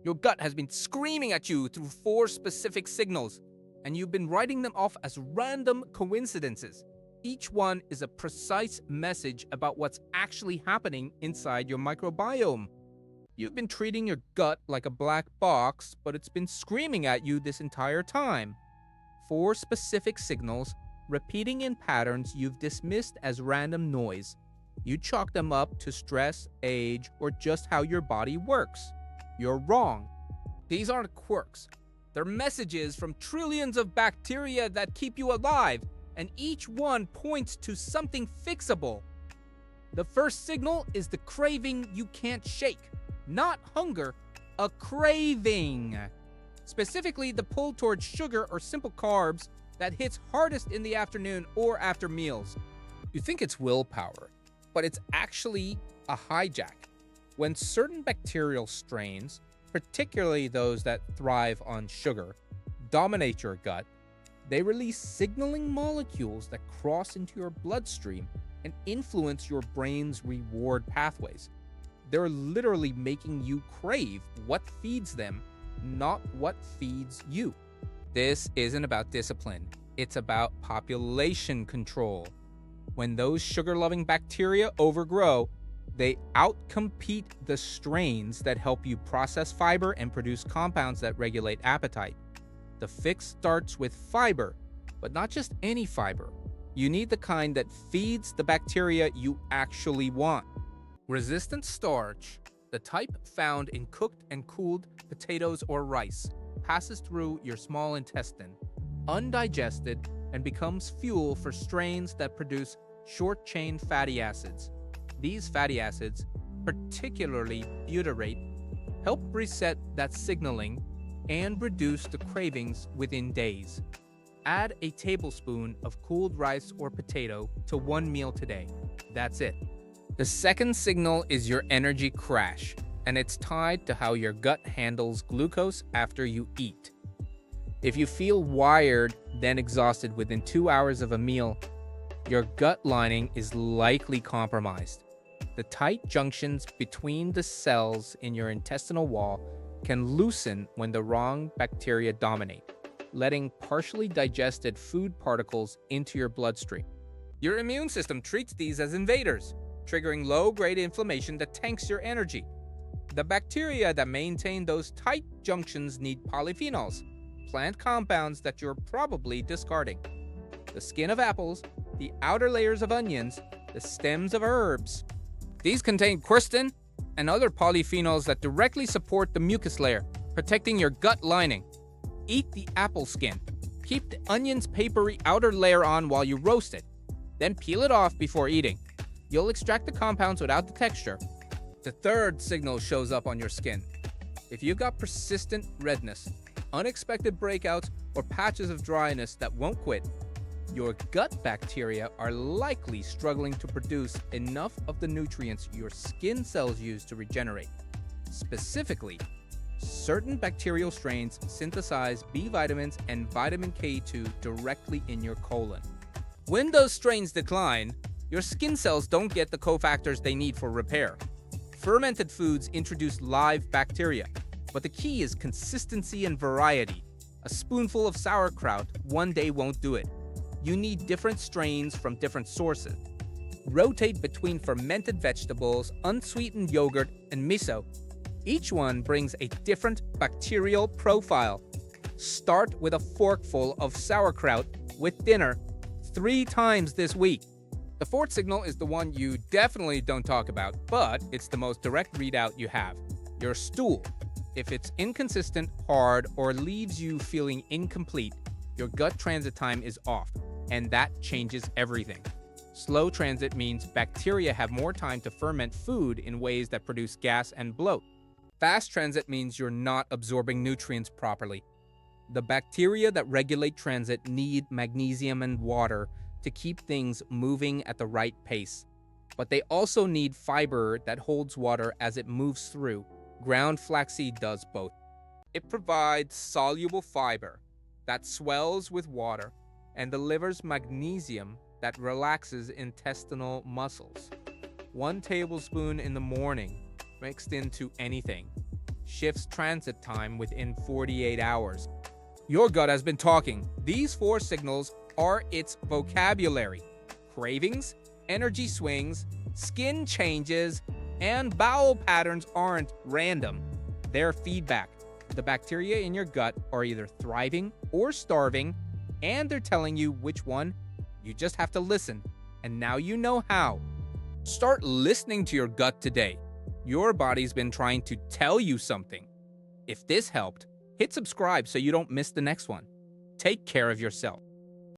Your gut has been screaming at you through four specific signals, and you've been writing them off as random coincidences. Each one is a precise message about what's actually happening inside your microbiome. You've been treating your gut like a black box, but it's been screaming at you this entire time. Four specific signals, repeating in patterns you've dismissed as random noise. You chalk them up to stress, age, or just how your body works. You're wrong. These aren't quirks. They're messages from trillions of bacteria that keep you alive, and each one points to something fixable. The first signal is the craving you can't shake. Not hunger, a craving. Specifically, the pull towards sugar or simple carbs that hits hardest in the afternoon or after meals. You think it's willpower, but it's actually a hijack. When certain bacterial strains, particularly those that thrive on sugar, dominate your gut, they release signaling molecules that cross into your bloodstream and influence your brain's reward pathways. They're literally making you crave what feeds them, not what feeds you. This isn't about discipline, it's about population control. When those sugar-loving bacteria overgrow, they outcompete the strains that help you process fiber and produce compounds that regulate appetite. The fix starts with fiber, but not just any fiber. You need the kind that feeds the bacteria you actually want. Resistant starch, the type found in cooked and cooled potatoes or rice, passes through your small intestine, undigested, and becomes fuel for strains that produce short-chain fatty acids. These fatty acids, particularly butyrate, help reset that signaling and reduce the cravings within days. Add a tablespoon of cooled rice or potato to one meal today. That's it. The second signal is your energy crash, and it's tied to how your gut handles glucose after you eat. If you feel wired, then exhausted within 2 hours of a meal, your gut lining is likely compromised. The tight junctions between the cells in your intestinal wall can loosen when the wrong bacteria dominate, letting partially digested food particles into your bloodstream. Your immune system treats these as invaders, triggering low-grade inflammation that tanks your energy. The bacteria that maintain those tight junctions need polyphenols, plant compounds that you're probably discarding. The skin of apples, the outer layers of onions, the stems of herbs. These contain quercetin and other polyphenols that directly support the mucus layer, protecting your gut lining. Eat the apple skin. Keep the onion's papery outer layer on while you roast it. Then peel it off before eating. You'll extract the compounds without the texture. The third signal shows up on your skin. If you've got persistent redness, unexpected breakouts, or patches of dryness that won't quit, your gut bacteria are likely struggling to produce enough of the nutrients your skin cells use to regenerate. Specifically, certain bacterial strains synthesize B vitamins and vitamin K2 directly in your colon. When those strains decline, your skin cells don't get the cofactors they need for repair. Fermented foods introduce live bacteria, but the key is consistency and variety. A spoonful of sauerkraut one day won't do it. You need different strains from different sources. Rotate between fermented vegetables, unsweetened yogurt, and miso. Each one brings a different bacterial profile. Start with a forkful of sauerkraut with dinner 3 times this week. The fourth signal is the one you definitely don't talk about, but it's the most direct readout you have. Your stool. If it's inconsistent, hard, or leaves you feeling incomplete, your gut transit time is off, and that changes everything. Slow transit means bacteria have more time to ferment food in ways that produce gas and bloat. Fast transit means you're not absorbing nutrients properly. The bacteria that regulate transit need magnesium and water to keep things moving at the right pace. But they also need fiber that holds water as it moves through. Ground flaxseed does both. It provides soluble fiber that swells with water and delivers magnesium that relaxes intestinal muscles. 1 tablespoon in the morning, mixed into anything. shifts transit time within 48 hours. Your gut has been talking. These 4 signals are its vocabulary: cravings, energy swings, skin changes, and bowel patterns aren't random. They're feedback. The bacteria in your gut are either thriving or starving, and they're telling you which one. You just have to listen, and now you know how. Start listening to your gut today. Your body's been trying to tell you something. If this helped, hit subscribe so you don't miss the next one. Take care of yourself.